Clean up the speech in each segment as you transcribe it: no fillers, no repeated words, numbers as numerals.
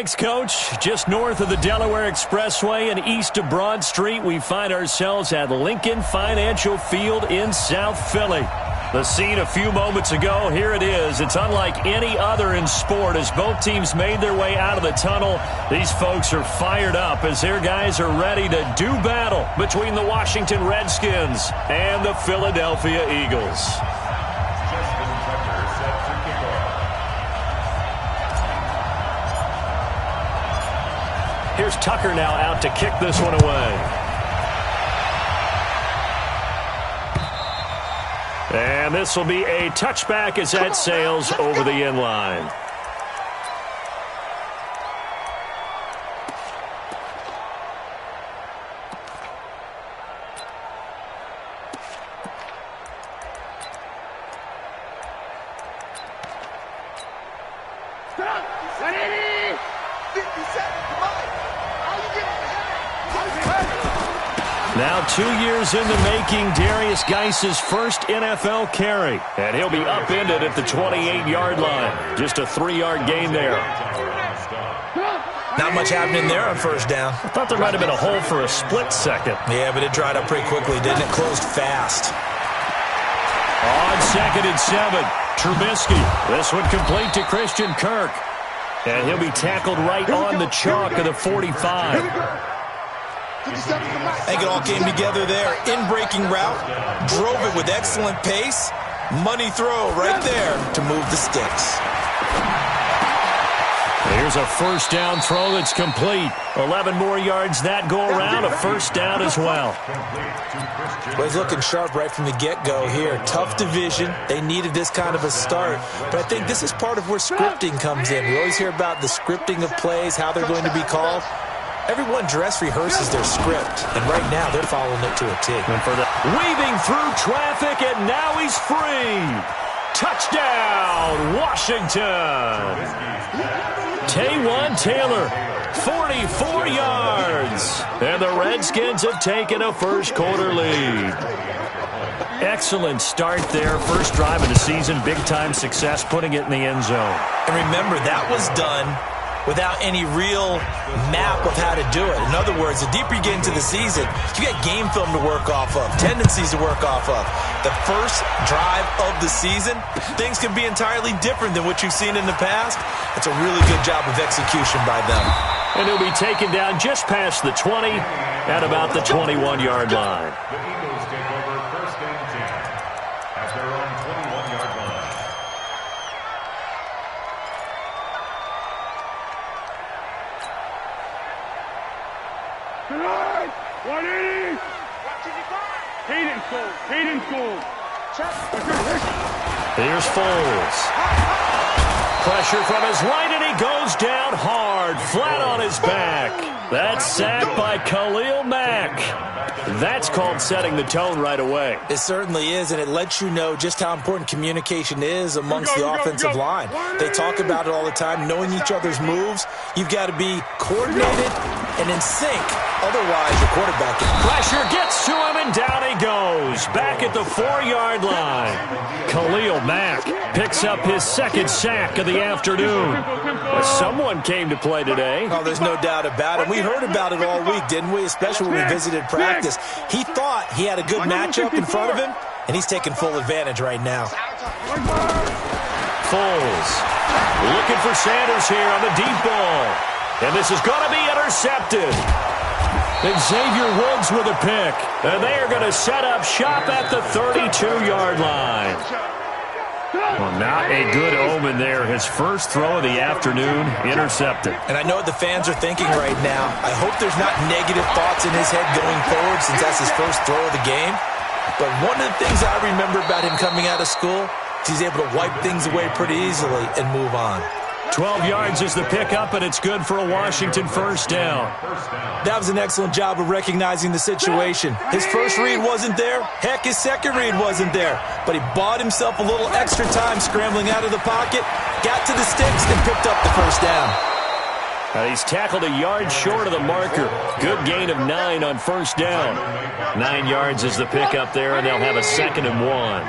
Thanks, Coach. Just north of the Delaware Expressway and east of Broad Street, we find ourselves at Lincoln Financial Field in South Philly. The scene a few moments ago, here it is. It's unlike any other in sport as both teams made their way out of the tunnel. These folks are fired up as their guys are ready to do battle between the Washington Redskins and the Philadelphia Eagles. Here's Tucker now out to kick this one away. And this will be a touchback as that sails over the end line. Now 2 years in the making, Darius Geis's first NFL carry. And he'll be upended at the 28-yard line. Just a 3-yard gain there. Not much happening there on first down. I thought there might have been a hole for a split second. Yeah, but it dried up pretty quickly, didn't it? Closed fast. On 2nd and 7, Trubisky. This one complete to Christian Kirk. And he'll be tackled right on the chalk of the 45. I think it all came together there. In-breaking route, drove it with excellent pace. Money throw right there to move the sticks. Here's a first down throw that's complete. 11 more yards that go around, a first down as well. Well, he's looking sharp right from the get-go here. Tough division. They needed this kind of a start. But I think this is part of where scripting comes in. We always hear about the scripting of plays, how they're going to be called. Everyone dress rehearses their script, and right now they're following it to a T. And for the weaving through traffic, and now he's free. Touchdown, Washington. Taywan Taylor, 44 yards. And the Redskins have taken a first-quarter lead. Excellent start there. First drive of the season, big-time success, putting it in the end zone. And remember, that was done without any real map of how to do it. In other words, the deeper you get into the season, you got game film to work off of, tendencies to work off of. The first drive of the season, things can be entirely different than what you've seen in the past. It's a really good job of execution by them. And he'll be taken down just past the 20 at about the 21-yard line. The Eagles take over first and 10 at their own 21-yard line. Tonight, 180. Hayden School. Here's Foles. Pressure from his right, and he goes down hard, flat on his back. That's sacked by Khalil Mack. That's called setting the tone right away. It certainly is, and it lets you know just how important communication is amongst the offensive line. They talk about it all the time, knowing each other's moves. You've got to be coordinated and in sync. Otherwise, your quarterback gets pressure, gets to him, and down he goes. Back at the 4-yard line. Khalil Mack picks up his second sack of the afternoon. Well, someone came to play today. Oh, there's no doubt about it. We heard about it all week, didn't we? Especially when we visited practice. He thought he had a good matchup in front of him, and he's taking full advantage right now. Foles looking for Sanders here on the deep ball. And this is going to be intercepted. Xavier Woods with a pick. And they are going to set up shop at the 32-yard line. Well, not a good omen there. His first throw of the afternoon, intercepted. And I know what the fans are thinking right now. I hope there's not negative thoughts in his head going forward since that's his first throw of the game. But one of the things I remember about him coming out of school is he's able to wipe things away pretty easily and move on. 12 yards is the pickup, and it's good for a Washington first down. That was an excellent job of recognizing the situation. His first read wasn't there. Heck, his second read wasn't there. But he bought himself a little extra time scrambling out of the pocket, got to the sticks, and picked up the first down. He's tackled a yard short of the marker. Good gain of 9 on first down. 9 yards is the pickup there, and they'll have a 2nd and 1.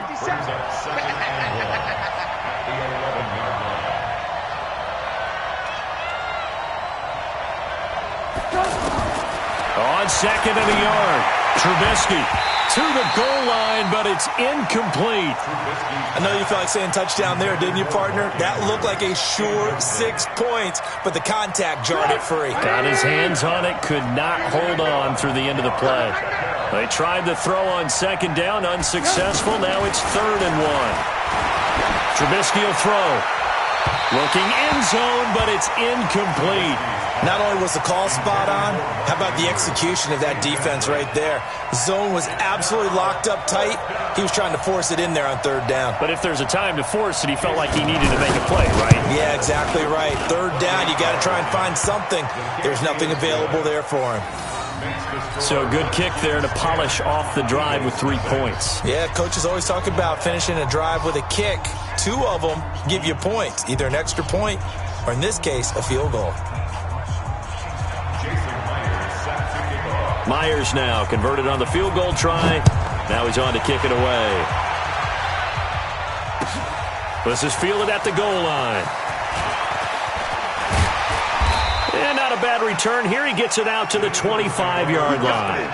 On second and a yard, Trubisky to the goal line, but it's incomplete. I know you felt like saying touchdown there, didn't you, partner? That looked like a sure 6 points, but the contact jarred it free. Got his hands on it, could not hold on through the end of the play. They tried to throw on second down, unsuccessful. Now it's 3rd and 1. Trubisky will throw. Looking end zone, but it's incomplete. Not only was the call spot on, how about the execution of that defense right there? The zone was absolutely locked up tight. He was trying to force it in there on 3rd down. But if there's a time to force it, he felt like he needed to make a play, right? Yeah, exactly right. 3rd down, you got to try and find something. There's nothing available there for him. So a good kick there to polish off the drive with 3 points. Yeah, coaches always talk about finishing a drive with a kick. 2 of them give you points, either an extra point or, in this case, a field goal. Myers now converted on the field goal try. Now he's on to kick it away. This is fielded at the goal line. And not a bad return. Here he gets it out to the 25-yard line.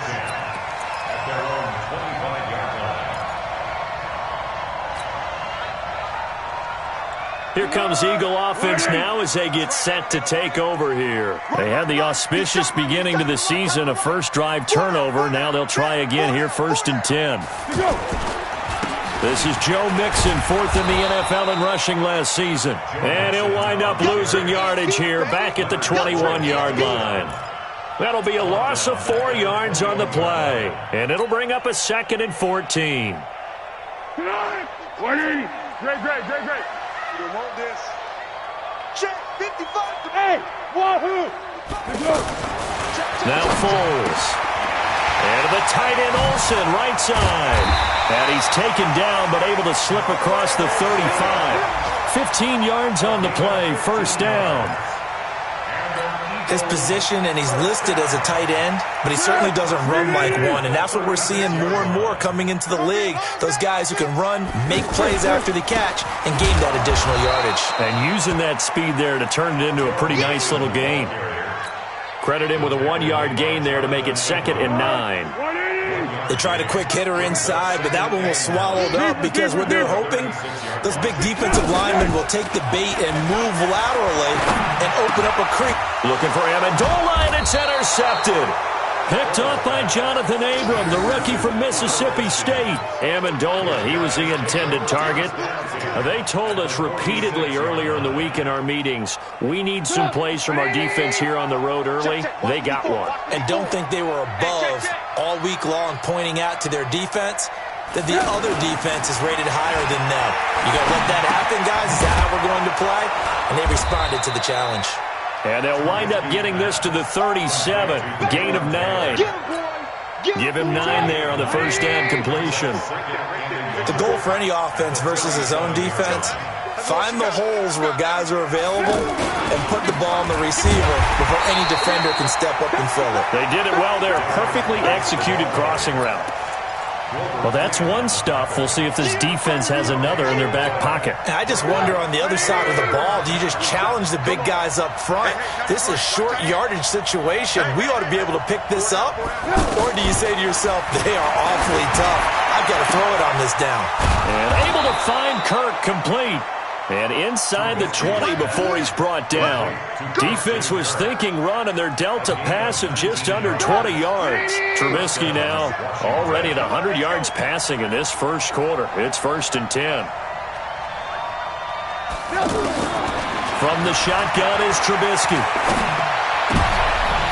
Here comes Eagle offense now as they get set to take over here. They had the auspicious beginning to the season, a first drive turnover. Now they'll try again here, 1st and 10. This is Joe Mixon, 4th in the NFL in rushing last season. And he'll wind up losing yardage here, back at the 21-yard line. That'll be a loss of 4 yards on the play. And it'll bring up a 2nd and 14. Great. You want this? Check 55. Hey, wahoo! Now Foles. And to the tight end Olsen, right side. And he's taken down, but able to slip across the 35. 15 yards on the play, 1st down. His position, and he's listed as a tight end, but he certainly doesn't run like one, and that's what we're seeing more and more coming into the league. Those guys who can run, make plays after the catch, and gain that additional yardage. And using that speed there to turn it into a pretty nice little gain. Credit him with a 1-yard gain there to make it 2nd and 9. They tried a quick hitter inside, but that one was swallowed up because what they're hoping, those big defensive linemen will take the bait and move laterally and open up a creek. Looking for Amendola, and it's intercepted. Picked off by Jonathan Abram, the rookie from Mississippi State. Amendola, he was the intended target. They told us repeatedly earlier in the week in our meetings, we need some plays from our defense here on the road early. They got one. And don't think they were above all week long pointing out to their defense that the other defense is rated higher than them. You got to let that happen, guys. Is that how we're going to play? And they responded to the challenge. And they'll wind up getting this to the 37. Gain of 9. Give him 9 there on the 1st down completion. The goal for any offense versus his own defense, find the holes where guys are available and put the ball on the receiver before any defender can step up and fill it. They did it well there. Perfectly executed crossing route. Well, that's one stuff. We'll see if this defense has another in their back pocket. And I just wonder on the other side of the ball, do you just challenge the big guys up front? This is short yardage situation. We ought to be able to pick this up. Or do you say to yourself, they are awfully tough. I've got to throw it on this down. And able to find Kirk complete. And inside the 20 before he's brought down. Defense was thinking run, and they're dealt a pass of just under 20 yards. Trubisky now already at 100 yards passing in this first quarter. It's 1st and 10. From the shotgun is Trubisky.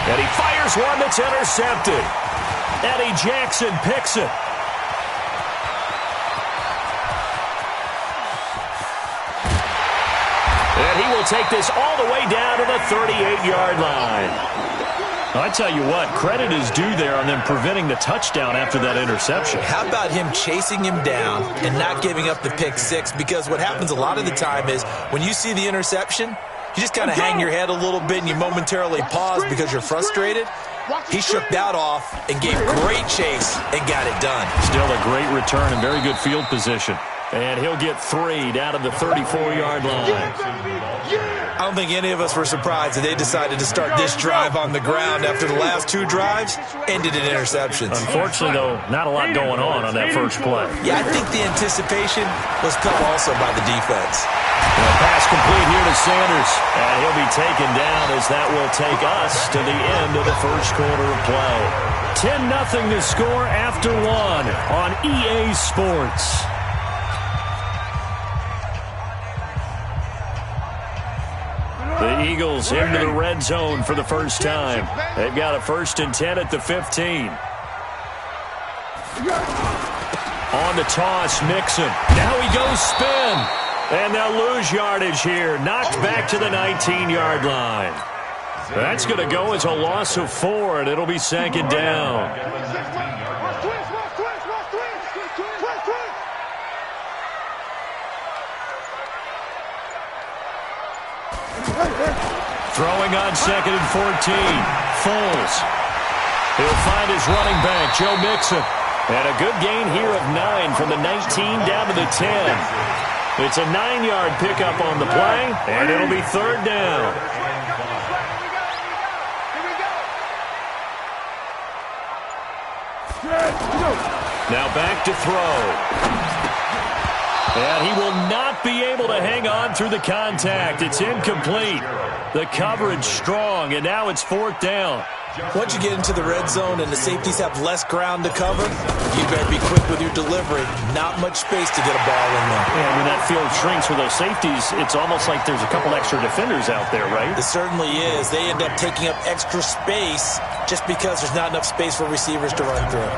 And he fires one that's intercepted. Eddie Jackson picks it. And he will take this all the way down to the 38-yard line. I tell you what, credit is due there on them preventing the touchdown after that interception. How about him chasing him down and not giving up the pick six? Because what happens a lot of the time is when you see the interception, you just kind of hang your head a little bit and you momentarily pause because you're frustrated. He shook that off and gave great chase and got it done. Still a great return and very good field position. And he'll get 3 down to the 34-yard line. I don't think any of us were surprised that they decided to start this drive on the ground after the last 2 drives ended in interceptions. Unfortunately, though, not a lot going on that first play. Yeah, I think the anticipation was cut also by the defense. Pass complete here to Sanders. And he'll be taken down as that will take us to the end of the first quarter of play. 10-0 to score after 1 on EA Sports. The Eagles into the red zone for the first time. They've got a 1st and 10 at the 15. On the toss, Mixon. Now he goes spin. And they'll lose yardage here. Knocked back to the 19-yard line. That's going to go as a loss of 4, and it'll be 2nd down. Throwing on 2nd and 14. Foles. He'll find his running back, Joe Mixon. And a good gain here of 9 from the 19 down to the 10. It's a 9-yard pickup on the play, and it'll be 3rd down. Now back to throw. And he will not be able to hang on through the contact. It's incomplete. The coverage strong, and now it's 4th down. Once you get into the red zone and the safeties have less ground to cover, you better be quick with your delivery. Not much space to get a ball in there. Yeah, when that field shrinks with those safeties, it's almost like there's a couple extra defenders out there, right? It certainly is. They end up taking up extra space just because there's not enough space for receivers to run through.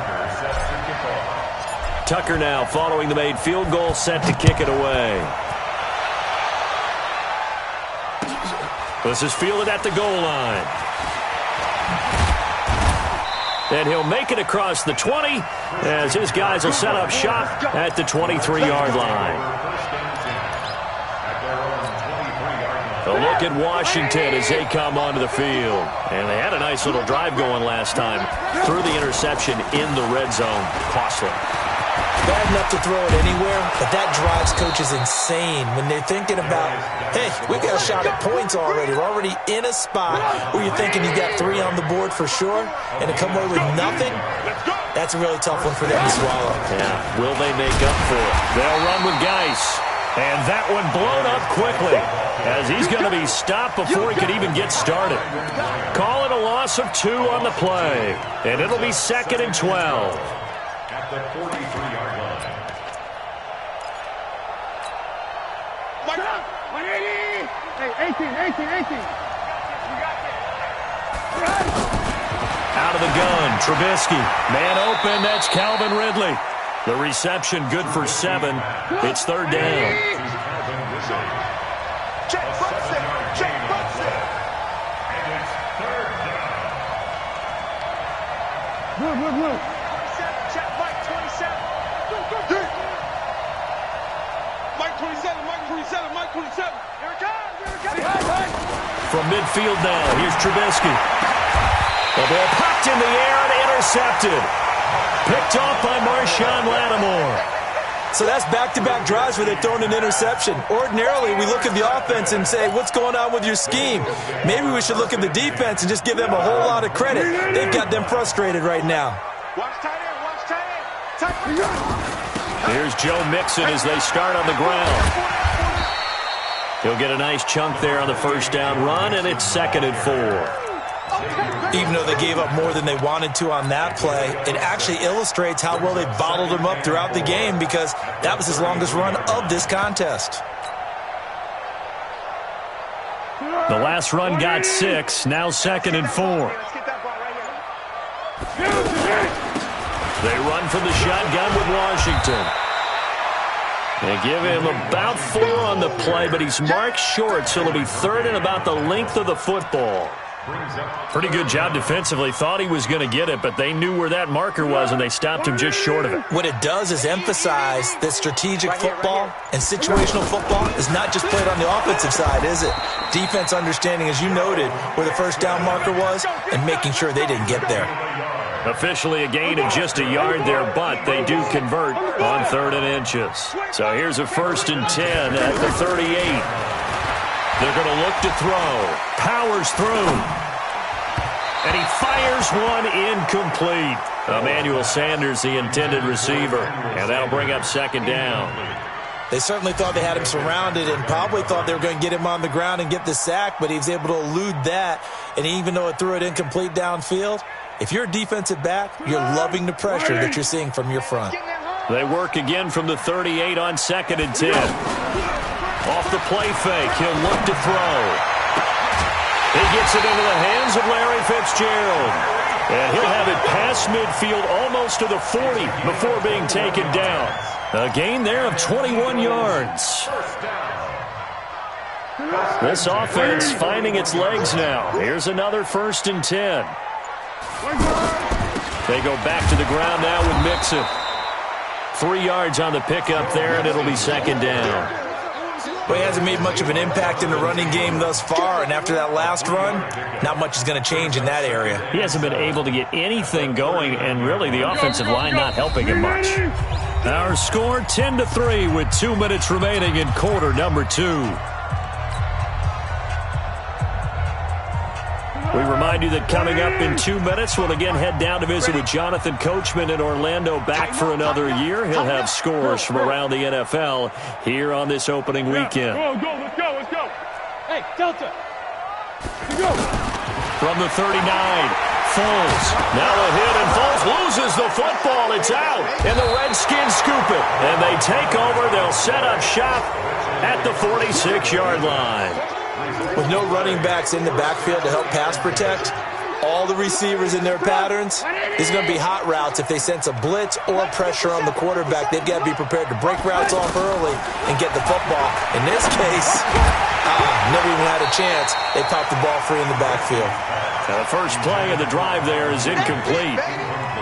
Tucker now following the made field goal, set to kick it away. This is fielded at the goal line. And he'll make it across the 20 as his guys will set up shop at the 23-yard line. A look at Washington as they come onto the field. And they had a nice little drive going last time. Threw the interception in the red zone. Costly. Bad enough to throw it anywhere, but that drives coaches insane when they're thinking about, hey, we got a shot at points already. We're already in a spot where you're thinking you got 3 on the board for sure, and to come away with nothing, that's a really tough one for them to swallow. Yeah, will they make up for it? They'll run with Geis, and that one blown up quickly as he's going to be stopped before he could even get started. Call it a loss of 2 on the play, and it'll be 2nd and 12. At the 43-yard line. Hey, 18. Out of the gun, Trubisky. Man open, that's Calvin Ridley. The reception good for 7. It's 3rd down. Check, butts it. And it's 3rd down. Blue. Check Mike 27. Mike 27. Here it comes. From midfield now, here's Trubisky. The ball popped in the air and intercepted. Picked off by Marshawn Lattimore. So that's back-to-back drives where they're throwing an interception. Ordinarily, we look at the offense and say, what's going on with your scheme? Maybe we should look at the defense and just give them a whole lot of credit. They've got them frustrated right now. Watch tight end. Here's Joe Mixon as they start on the ground. He'll get a nice chunk there on the 1st down run, and it's 2nd and 4. Even though they gave up more than they wanted to on that play, it actually illustrates how well they bottled him up throughout the game because that was his longest run of this contest. The last run got 6, now 2nd and 4. Let's get that ball right here. They run from the shotgun with Washington. They give him about 4 on the play, but he's marked short, so it'll be 3rd and about the length of the football. Pretty good job defensively. Thought he was going to get it, but they knew where that marker was, and they stopped him just short of it. What it does is emphasize that strategic football and situational football is not just played on the offensive side, is it? Defense understanding, as you noted, where the 1st down marker was and making sure they didn't get there. Officially a gain of just a yard there, but they do convert on 3rd and inches. So here's a 1st and 10 at the 38. They're going to look to throw. Powers through. And he fires one incomplete. Emmanuel Sanders, the intended receiver. And that'll bring up 2nd down. They certainly thought they had him surrounded and probably thought they were going to get him on the ground and get the sack, but he was able to elude that. And even though it threw it incomplete downfield, if you're a defensive back, you're loving the pressure that you're seeing from your front. They work again from the 38 on 2nd and 10. Off the play fake, he'll look to throw. He gets it into the hands of Larry Fitzgerald. And he'll have it past midfield almost to the 40 before being taken down. A gain there of 21 yards. This offense finding its legs now. Here's another 1st and 10. They go back to the ground now with Mixon. 3 yards on the pickup there, and it'll be 2nd down. Well, he hasn't made much of an impact in the running game thus far, and after that last run, not much is going to change in that area. He hasn't been able to get anything going, and really the offensive line not helping him much. Our score 10-3 with 2 minutes remaining in quarter number 2. We remind you that coming up in 2 minutes, we'll again head down to visit with Jonathan Coachman in Orlando, back for another year. He'll have scores from around the NFL here on this opening weekend. Let's go. Hey, Delta. Let's go. From the 39, Foles. Now a hit, and Foles loses the football. It's out, and the Redskins scoop it. And they take over. They'll set up shop at the 46-yard line. With no running backs in the backfield to help pass protect, all the receivers in their patterns, there's going to be hot routes. If they sense a blitz or pressure on the quarterback, they've got to be prepared to break routes off early and get the football. In this case, never even had a chance. They popped the ball free in the backfield. Now the first play of the drive there is incomplete.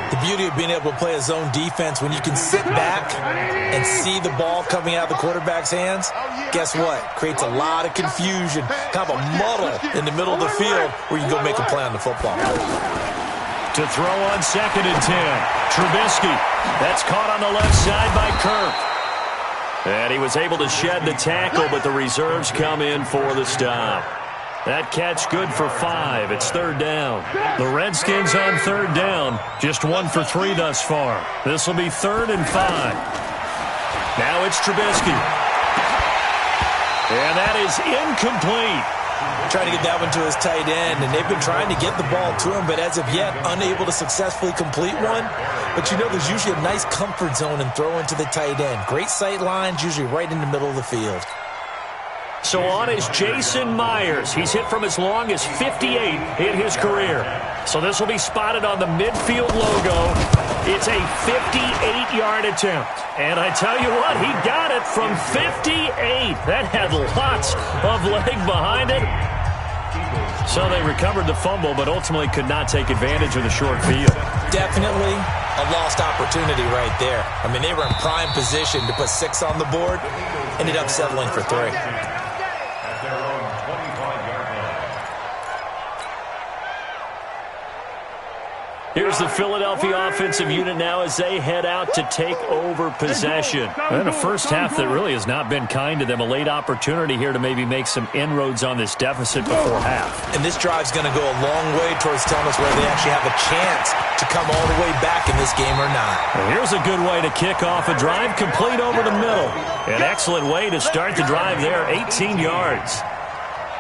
The beauty of being able to play a zone defense when you can sit back and see the ball coming out of the quarterback's hands, guess what? Creates a lot of confusion, kind of a muddle in the middle of the field where you go make a play on the football. To throw on 2nd and 10, Trubisky. That's caught on the left side by Kirk. And he was able to shed the tackle, but the reserves come in for the stop. That catch good for 5. It's 3rd down. The Redskins on 3rd down. Just 1 for 3 thus far. This will be 3rd and 5. Now it's Trubisky. And that is incomplete. Trying to get that one to his tight end, and they've been trying to get the ball to him, but as of yet, unable to successfully complete one. But you know, there's usually a nice comfort zone in throwing to the tight end. Great sight lines, usually right in the middle of the field. So on is Jason Myers. He's hit from as long as 58 in his career. So this will be spotted on the midfield logo. It's a 58-yard attempt. And I tell you what, he got it from 58. That had lots of leg behind it. So they recovered the fumble, but ultimately could not take advantage of the short field. Definitely a lost opportunity right there. I mean, they were in prime position to put 6 on the board. Ended up settling for 3. Here's the Philadelphia offensive unit now as they head out to take over possession. And a first half that really has not been kind to them. A late opportunity here to maybe make some inroads on this deficit before half. And this drive's going to go a long way towards telling us whether they actually have a chance to come all the way back in this game or not. Well, here's a good way to kick off a drive, complete over the middle. An excellent way to start the drive there, 18 yards.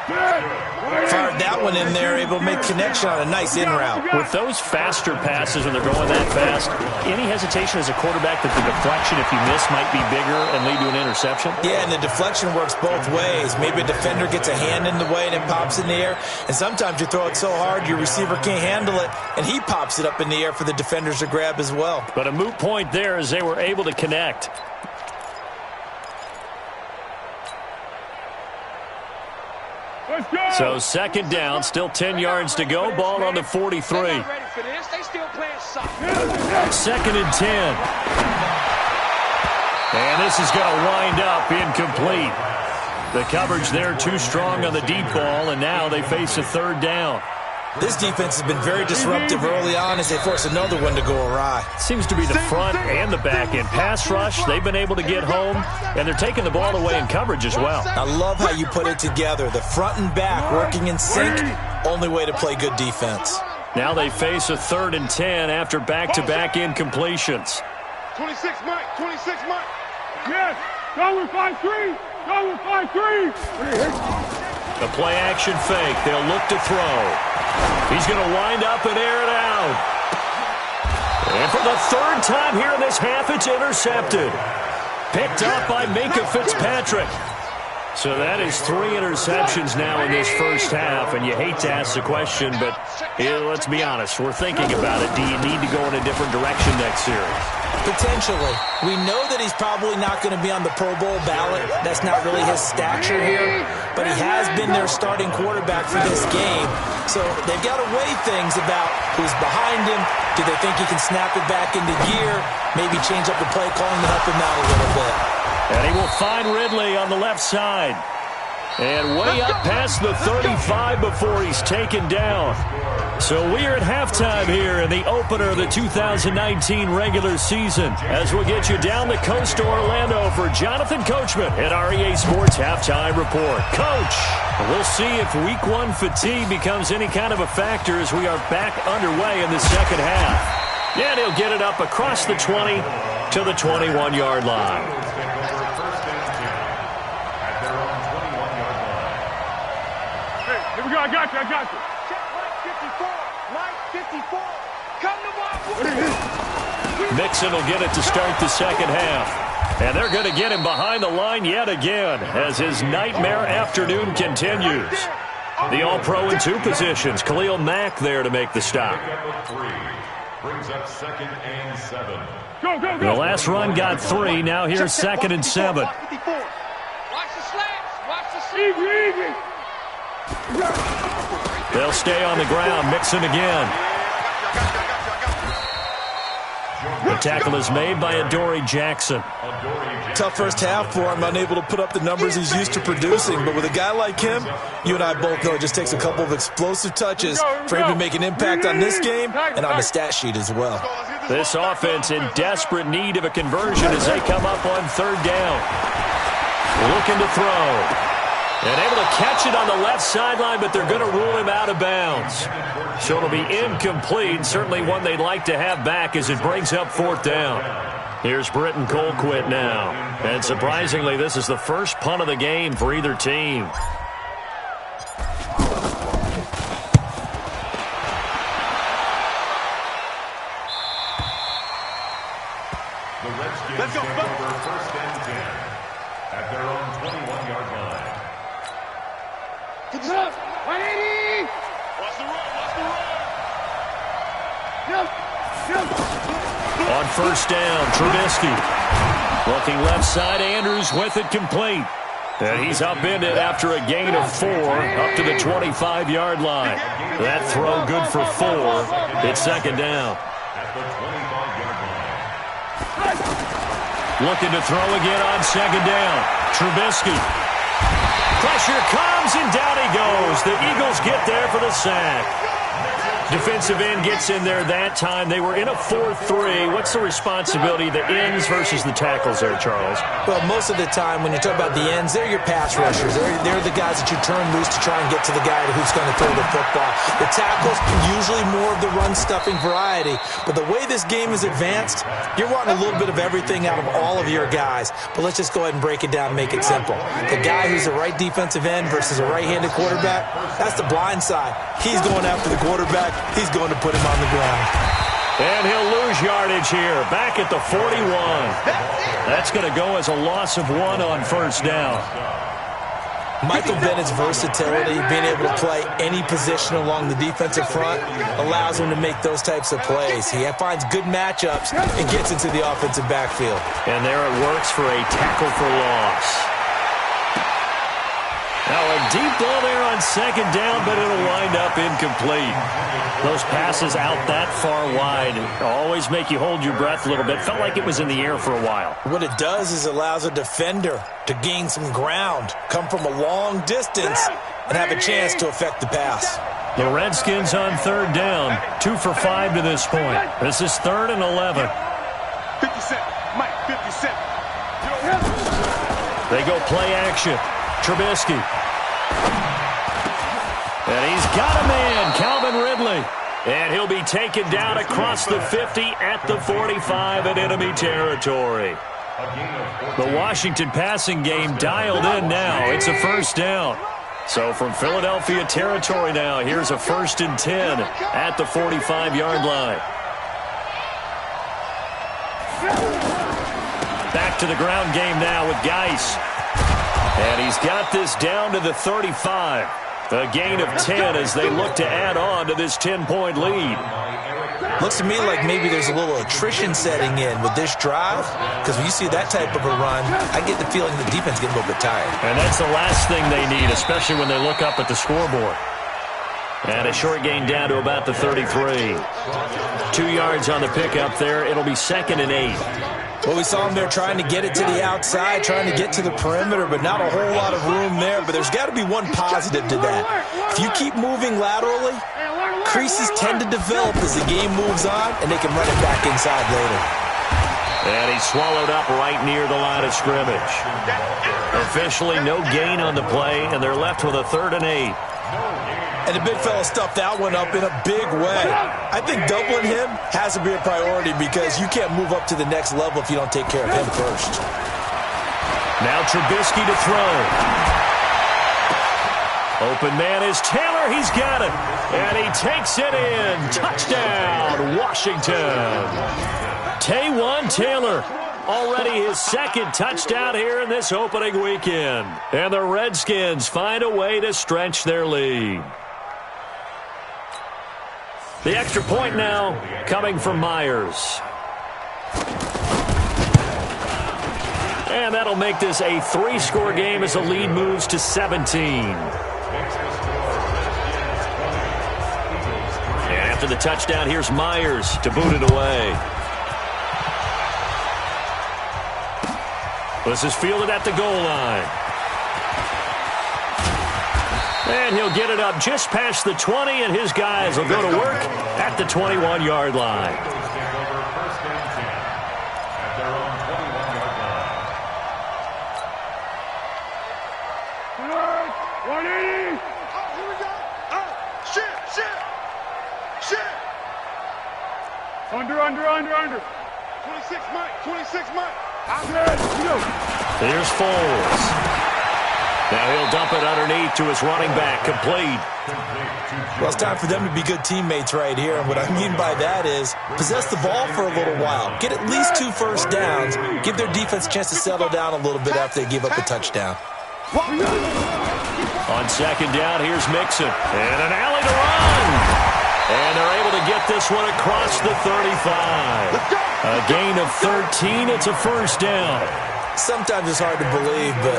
Fired that one in there, able to make connection on a nice in route. With those faster passes when they're going that fast, any hesitation as a quarterback that the deflection, if you miss, might be bigger and lead to an interception? Yeah, and the deflection works both ways. Maybe a defender gets a hand in the way and it pops in the air. And sometimes you throw it so hard your receiver can't handle it, and he pops it up in the air for the defenders to grab as well. But a moot point there as they were able to connect. So second down, still 10 yards to go. Ball on the 43. 2nd and 10. And this is going to wind up incomplete. The coverage there too strong on the deep ball, and now they face a 3rd down. This defense has been very disruptive early on as they force another one to go awry. Seems to be the front and the back end. Pass rush, they've been able to get home, and they're taking the ball away in coverage as well. I love how you put it together. The front and back working in sync, only way to play good defense. Now they face a 3rd and 10 after back-to-back incompletions. 26 Mike, 26 Mike. Yes, go with 5-3. Go with 5-3. The play-action fake. They'll look to throw. He's going to wind up and air it out. And for the 3rd time here in this half, it's intercepted. Picked up by Minka Fitzpatrick. So that is 3 interceptions now in this first half, and you hate to ask the question, but let's be honest, we're thinking about it. Do you need to go in a different direction next series? Potentially. We know that he's probably not going to be on the Pro Bowl ballot. That's not really his stature here, but he has been their starting quarterback for this game. So they've got to weigh things about who's behind him. Do they think he can snap it back into gear? Maybe change up the play calling to help him out a little bit. And he will find Ridley on the left side. And way up past the 35 before he's taken down. So we are at halftime here in the opener of the 2019 regular season. As we'll get you down the coast to Orlando for Jonathan Coachman at REA Sports Halftime Report. Coach, we'll see if week 1 fatigue becomes any kind of a factor as we are back underway in the second half. And he'll get it up across the 20 to the 21-yard line. I got you. Check Mike 54. Come to my. Mixon will get it to start the second half. And they're going to get him behind the line yet again as his nightmare afternoon continues. The All-Pro in 2 positions. Khalil Mack there to make the stop. Brings up 2nd and 7. Go. The last run got 3. Now here's 2nd and 7. Watch the slants. Watch the slants. Easy. They'll stay on the ground. Mixon again. The tackle is made by Adoree Jackson. Tough first half for him, unable to put up the numbers he's used to producing. But with a guy like him, you and I both know it just takes a couple of explosive touches for him to make an impact on this game and on the stat sheet as well. This offense in desperate need of a conversion as they come up on 3rd down. Looking to throw. And able to catch it on the left sideline, but they're going to rule him out of bounds. So it'll be incomplete. Certainly one they'd like to have back as it brings up 4th down. Here's Britton Colquitt now. And surprisingly, this is the first punt of the game for either team. The Redskins take over 1st and 10 at their own 21-yard line. Good stuff. 180. Watch the run. On 1st down, Trubisky. Looking left side, Andrews with it complete. And he's upended after a gain of 4 up to the 25-yard line. That throw good for 4. It's 2nd down. At the 25-yard line. Looking to throw again on 2nd down. Trubisky. Pressure comes, and down he goes. The Eagles get there for the sack. Defensive end gets in there that time. They were in a 4-3. What's the responsibility, the ends versus the tackles there, Charles? Well, most of the time when you talk about the ends, they're your pass rushers. They're the guys that you turn loose to try and get to the guy who's going to throw the football. The tackles, usually more of the run-stuffing variety. But the way this game is advanced, you're wanting a little bit of everything out of all of your guys. But let's just go ahead and break it down and make it simple. The guy who's a right defensive end versus a right-handed quarterback, that's the blind side. He's going after the quarterback. He's going to put him on the ground. And he'll lose yardage here. Back at the 41. That's going to go as a loss of 1 on 1st down. Michael Bennett's versatility, being able to play any position along the defensive front, allows him to make those types of plays. He finds good matchups and gets into the offensive backfield. And there it works for a tackle for loss. Now a deep ball there on 2nd down, but it'll wind up incomplete. Those passes out that far wide always make you hold your breath a little bit. Felt like it was in the air for a while. What it does is allows a defender to gain some ground, come from a long distance, and have a chance to affect the pass. The Redskins on third down, 2 for 5 to this point. This is 3rd and 11. 57. Mike, 57. They go play action. Trubisky. And he's got a man, Calvin Ridley. And he'll be taken down across the 50 at the 45 in enemy territory. The Washington passing game dialed in now. It's a first down. So from Philadelphia territory now, here's a 1st and 10 at the 45-yard line. Back to the ground game now with Geis. And he's got this down to the 35. A gain of 10 as they look to add on to this 10-point lead. Looks to me like maybe there's a little attrition setting in with this drive, because when you see that type of a run, I get the feeling the defense getting a little bit tired. And that's the last thing they need, especially when they look up at the scoreboard. And a short gain down to about the 33. 2 yards on the pickup there. It'll be 2nd and 8. Well, we saw him there trying to get it to the outside, trying to get to the perimeter, but not a whole lot of room there. But there's got to be one positive to that. If you keep moving laterally, creases tend to develop as the game moves on, and they can run it back inside later. And he's swallowed up right near the line of scrimmage. Officially no gain on the play, and they're left with a 3rd and 8. And the big fella stuffed that one up in a big way. I think doubling him has to be a priority because you can't move up to the next level if you don't take care of him first. Now Trubisky to throw. Open man is Taylor. He's got it. And he takes it in. Touchdown, Washington. Taywan Taylor. Already his 2nd touchdown here in this opening weekend. And the Redskins find a way to stretch their lead. The extra point now coming from Myers. And that'll make this a 3-score game as the lead moves to 17. And after the touchdown, here's Myers to boot it away. This is fielded at the goal line. And he'll get it up just past the 20, and his guys will go to work at the 21-yard line. Under. 26 Mike. Here's Foles. Now he'll dump it underneath to his running back, complete. Well, it's time for them to be good teammates right here. And what I mean by that is possess the ball for a little while. Get at least 2 first downs. Give their defense a chance to settle down a little bit after they give up a touchdown. On 2nd down, here's Mixon. And an alley to run. And they're able to get this one across the 35. A gain of 13. It's a first down. Sometimes it's hard to believe, but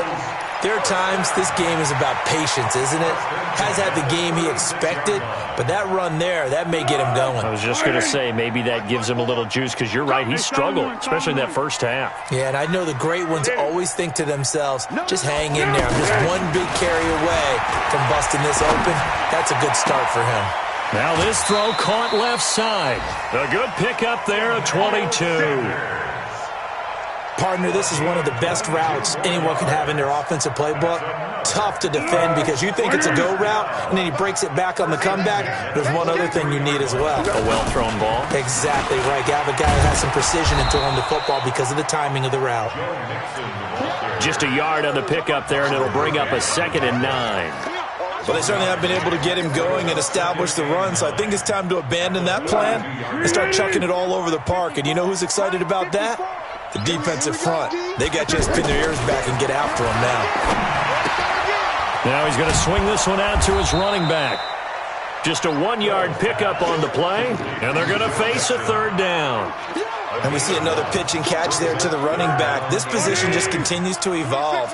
there are times this game is about patience, isn't it? Has had the game he expected, but that run there, that may get him going. I was just going to say, maybe that gives him a little juice, because you're right, he struggled, especially in that first half. Yeah, and I know the great ones always think to themselves, just hang in there. I'm just one big carry away from busting this open. That's a good start for him. Now this throw caught left side. A good pickup there, a 22. Partner, this is one of the best routes anyone could have in their offensive playbook. Tough to defend because you think it's a go route, and then he breaks it back on the comeback. There's one other thing you need as well. A well-thrown ball. Exactly right. You have a guy who has some precision in throwing the football because of the timing of the route. Just a yard on the pickup there, and it'll bring up a 2nd and 9. Well, they certainly have been able to get him going and establish the run, so I think it's time to abandon that plan and start chucking it all over the park. And you know who's excited about that? The defensive front. They got to just pin their ears back and get after him now. Now he's going to swing this one out to his running back. Just a 1-yard pickup on the play, and they're going to face a 3rd down. And we see another pitch and catch there to the running back. This position just continues to evolve.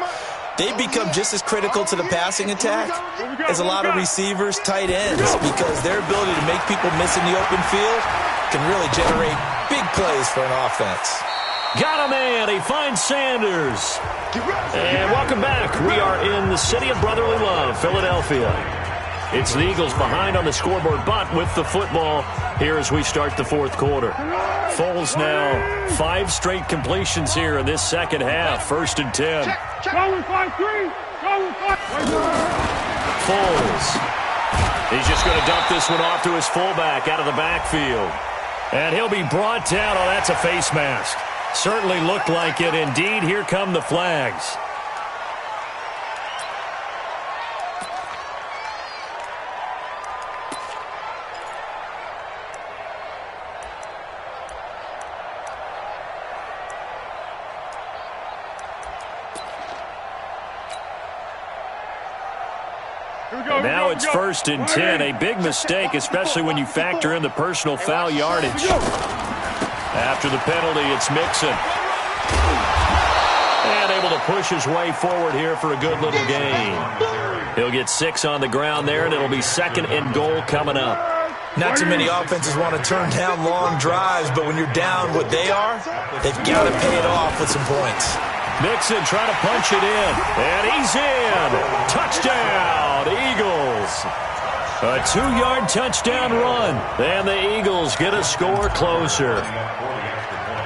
They become just as critical to the passing attack as a lot of receivers, tight ends, because their ability to make people miss in the open field can really generate big plays for an offense. Got a man. He finds Sanders. And welcome back. We are in the city of brotherly love, Philadelphia. It's the Eagles behind on the scoreboard, but with the football here as we start the fourth quarter. Foles now 5 straight completions here in this second half. 1st and 10. Go with 5-3. Go with 5. Foles. He's just going to dump this one off to his fullback out of the backfield. And he'll be brought down. Oh, that's a face mask. Certainly looked like it. Indeed, here come the flags. Now it's 1st and 10. A big mistake, especially when you factor in the personal foul yardage. After the penalty, it's Mixon. And able to push his way forward here for a good little gain. He'll get 6 on the ground there, and it'll be 2nd and goal coming up. Not too many offenses want to turn down long drives, but when you're down what they are, they've got to pay it off with some points. Mixon trying to punch it in, and he's in. Touchdown, Eagles. A 2-yard touchdown run, and the Eagles get a score closer.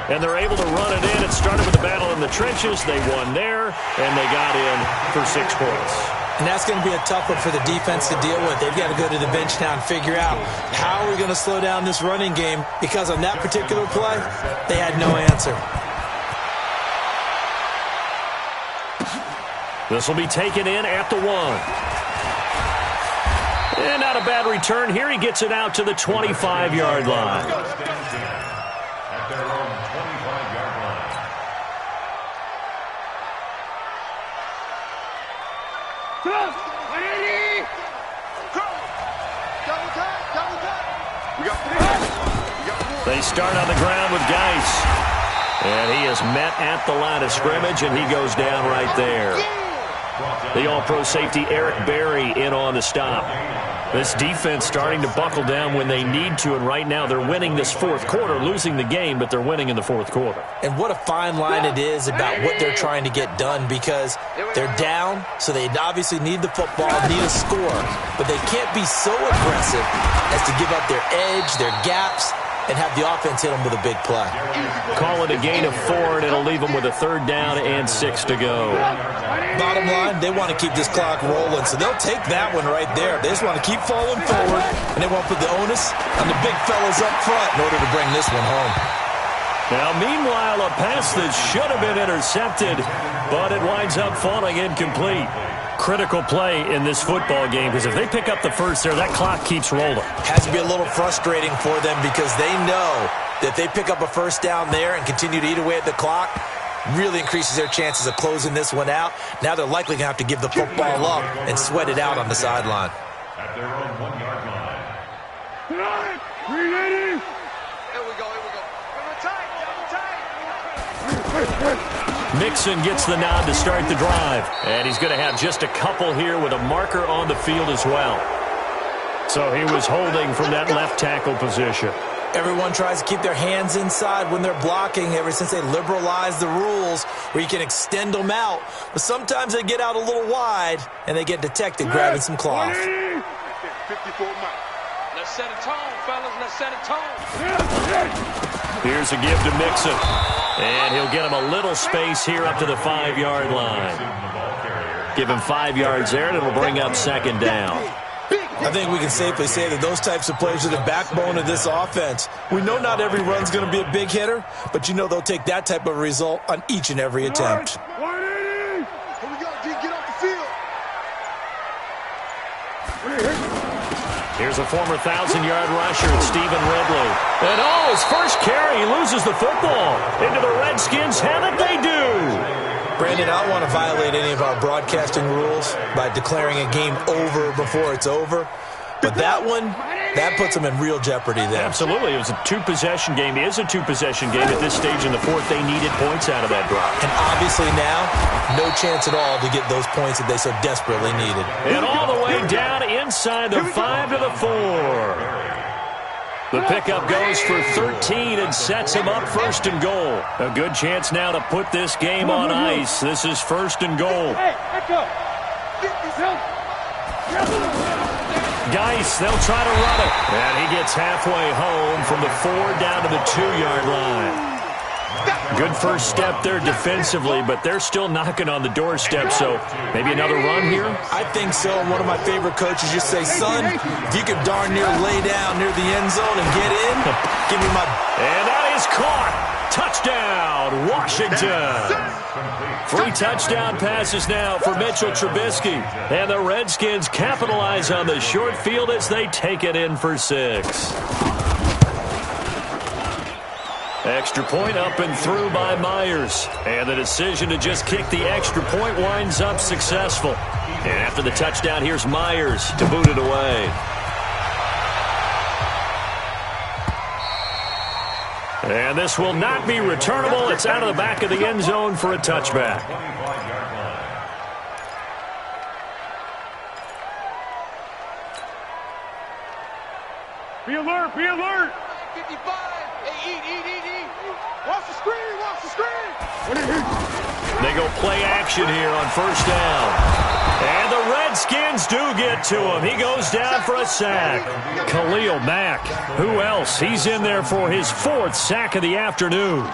And they're able to run it in. It started with a battle in the trenches. They won there, and they got in for 6 points. And that's going to be a tough one for the defense to deal with. They've got to go to the bench now and figure out how are we going to slow down this running game, because on that particular play, they had no answer. This will be taken in at the 1. And not a bad return here. He gets it out to the 25-yard line. At their own 25-yard line. They start on the ground with Geis. And he is met at the line of scrimmage, and he goes down right there. The all-pro safety Eric Berry in on the stop. This defense starting to buckle down when they need to, and right now they're winning this fourth quarter, losing the game, but they're winning in the fourth quarter. And what a fine line it is about what they're trying to get done, because they're down, so they obviously need the football, need a score, but they can't be so aggressive as to give up their edge, their gaps, and have the offense hit them with a big play. Call it a gain of 4, and it'll leave them with a 3rd down and 6 to go. Bottom line, they want to keep this clock rolling, so they'll take that one right there. They just want to keep falling forward, and they want to put the onus on the big fellas up front in order to bring this one home. Now, meanwhile, a pass that should have been intercepted, but it winds up falling incomplete. Critical play in this football game, because if they pick up the first there, that clock keeps rolling. Has to be a little frustrating for them, because they know that if they pick up a first down there and continue to eat away at the clock, really increases their chances of closing this one out. Now they're likely going to have to give the football up and sweat it out on the sideline. At their own 1-yard line. 380. Here we go. Double tight. Mixon gets the nod to start the drive, and he's going to have just a couple here with a marker on the field as well. So he was holding from that left tackle position. Everyone tries to keep their hands inside when they're blocking ever since they liberalized the rules where you can extend them out. But sometimes they get out a little wide, and they get detected grabbing some cloth. 54 miles. Let's set a tone, fellas. Let's set a tone. Here's a give to Mixon. And he'll get him a little space here up to the 5-yard line. Give him 5 yards there, and it'll bring up 2nd down. I think we can safely say that those types of plays are the backbone of this offense. We know not every run's going to be a big hitter, but you know they'll take that type of result on each and every attempt. 180. Here we go, G. Get off the field. Here's a former 1,000-yard rusher, Stephen Ridley. And his first carry, he loses the football. Into the Redskins, have it they do. Brandon, I don't want to violate any of our broadcasting rules by declaring a game over before it's over. But that one, that puts them in real jeopardy there. Absolutely. It was a 2-possession game. It is a 2-possession game at this stage in the fourth. They needed points out of that drive. And obviously now, no chance at all to get those points that they so desperately needed. And all the way down inside the 5 to the 4. The pickup goes for 13 and sets him up 1st and goal. A good chance now to put this game on ice. This is 1st and goal. Geis, they'll try to run it. And he gets halfway home from the 4 down to the 2-yard line. Good first step there defensively, but they're still knocking on the doorstep, so maybe another run here? I think so. And one of my favorite coaches just say, son, if you could darn near lay down near the end zone and get in, give me my... And that is caught. Touchdown, Washington. 3 touchdown passes now for Mitchell Trubisky. And the Redskins capitalize on the short field as they take it in for 6. Extra point up and through by Myers. And the decision to just kick the extra point winds up successful. And after the touchdown, here's Myers to boot it away. And this will not be returnable. It's out of the back of the end zone for a touchback. Be alert, be alert. 55. Hey, eat. Watch the screen, watch the screen. They go play action here on first down. And the Redskins do get to him. He goes down for a sack. Khalil Mack. Who else? He's in there for his 4th sack of the afternoon.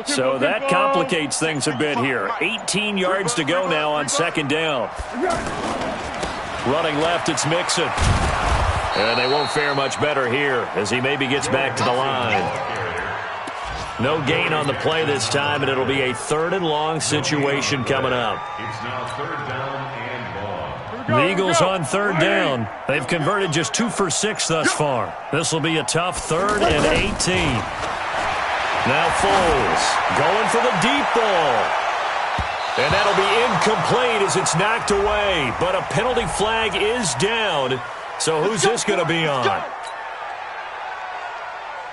So that complicates things a bit here. 18 yards to go now on second down. Running left, it's Mixon. And they won't fare much better here as he maybe gets back to the line. No gain on the play this time, and it'll be a 3rd and long situation coming up. It's now 3rd down and long. The Eagles on 3rd down. They've converted just 2 for 6 thus far. This will be a tough 3rd and 18. Now Foles going for the deep ball. And that'll be incomplete as it's knocked away. But a penalty flag is down. So who's this going to be on?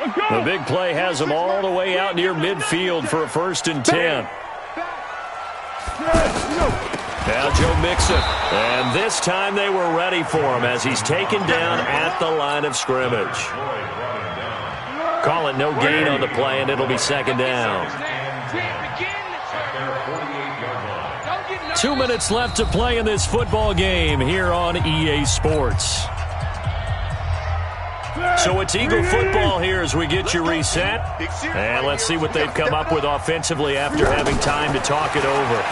The big play has them all the way out near midfield for a 1st and 10. Now Joe Mixon. And this time they were ready for him as he's taken down at the line of scrimmage. Call it no gain on the play, and it'll be 2nd down. 2 minutes left to play in this football game here on EA Sports. So it's Eagle football here as we get you reset. And let's see what they've come up with offensively after having time to talk it over.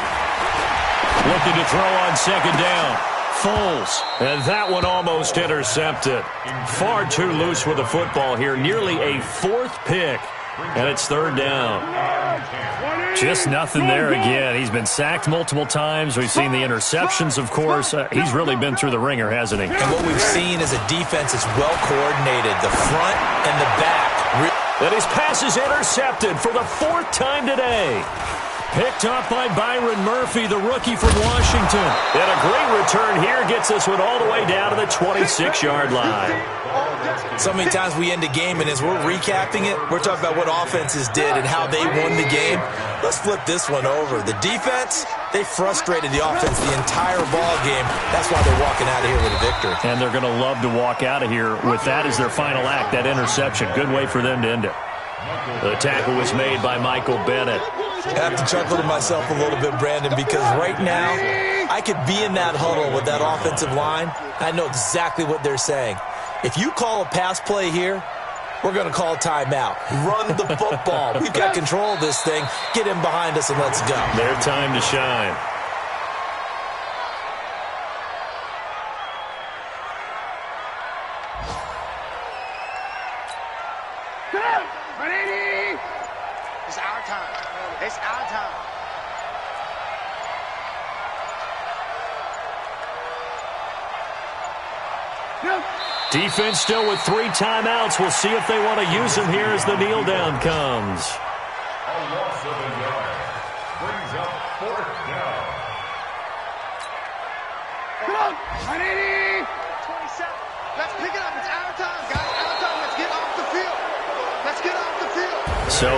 Looking to throw on 2nd down. Foles. And that one almost intercepted. Far too loose with the football here. Nearly a 4th pick. And it's 3rd down. Just nothing there again. He's been sacked multiple times. We've seen the interceptions, of course. He's really been through the ringer, hasn't he? And what we've seen is a defense that's well coordinated. The front and the back. And his pass is intercepted for the 4th time today. Picked up by Byron Murphy, the rookie from Washington. And a great return here gets this one all the way down to the 26-yard line. So many times we end a game, and as we're recapping it, we're talking about what offenses did and how they won the game. Let's flip this one over. The defense, they frustrated the offense the entire ball game. That's why they're walking out of here with a victory. And they're going to love to walk out of here with that as their final act, that interception. Good way for them to end it. The tackle was made by Michael Bennett. I have to chuckle to myself a little bit, Brandon, because right now I could be in that huddle with that offensive line. I know exactly what they're saying. If you call a pass play here, we're going to call timeout. Run the football. We've got control of this thing. Get in behind us and let's go. Their time to shine. It's our time. It's our time. Defense still with 3 timeouts. We'll see if they want to use them here as the kneel down comes. A loss of a yard. Brings up 4th down. Come on, 180. 27. Let's pick it up. It's our time, guys. Our time. Let's get off the field. Let's get off the field. So